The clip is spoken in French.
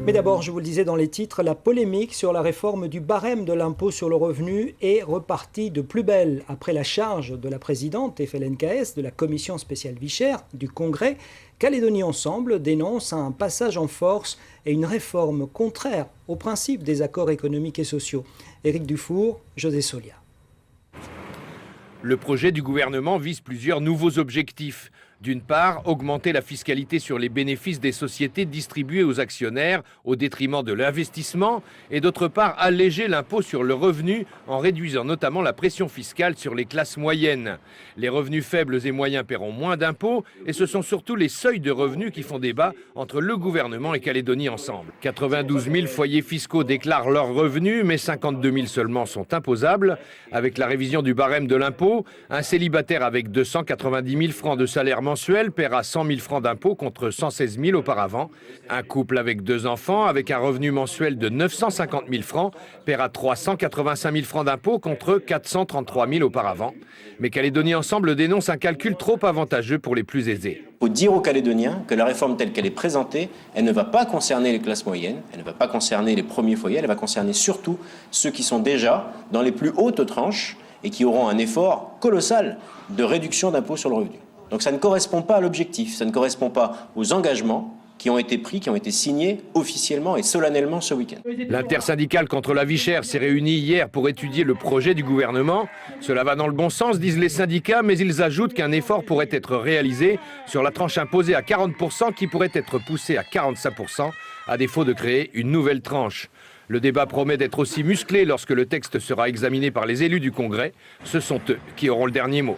Mais d'abord, je vous le disais dans les titres, la polémique sur la réforme du barème de l'impôt sur le revenu est repartie de plus belle. Après la charge de la présidente FLNKS de la commission spéciale Vichère du Congrès, Calédonie Ensemble dénonce un passage en force et une réforme contraire aux principes des accords économiques et sociaux. Éric Dufour, José Solia. Le projet du gouvernement vise plusieurs nouveaux objectifs. D'une part, augmenter la fiscalité sur les bénéfices des sociétés distribuées aux actionnaires au détriment de l'investissement et d'autre part, alléger l'impôt sur le revenu en réduisant notamment la pression fiscale sur les classes moyennes. Les revenus faibles et moyens paieront moins d'impôts et ce sont surtout les seuils de revenus qui font débat entre le gouvernement et Calédonie Ensemble. 92 000 foyers fiscaux déclarent leurs revenus, mais 52 000 seulement sont imposables. Avec la révision du barème de l'impôt, un célibataire avec 290 000 francs de salaire mensuel paiera 100 000 francs d'impôt contre 116 000 auparavant. Un couple avec 2 enfants, avec un revenu mensuel de 950 000 francs, paiera 385 000 francs d'impôt contre 433 000 auparavant. Mais Calédonie Ensemble dénonce un calcul trop avantageux pour les plus aisés. Il faut dire aux Calédoniens que la réforme telle qu'elle est présentée, elle ne va pas concerner les classes moyennes, elle ne va pas concerner les premiers foyers, elle va concerner surtout ceux qui sont déjà dans les plus hautes tranches et qui auront un effort colossal de réduction d'impôt sur le revenu. Donc ça ne correspond pas à l'objectif, ça ne correspond pas aux engagements qui ont été pris, qui ont été signés officiellement et solennellement ce week-end. L'intersyndicale contre la vie chère s'est réunie hier pour étudier le projet du gouvernement. Cela va dans le bon sens, disent les syndicats, mais ils ajoutent qu'un effort pourrait être réalisé sur la tranche imposée à 40% qui pourrait être poussée à 45% à défaut de créer une nouvelle tranche. Le débat promet d'être aussi musclé lorsque le texte sera examiné par les élus du Congrès. Ce sont eux qui auront le dernier mot.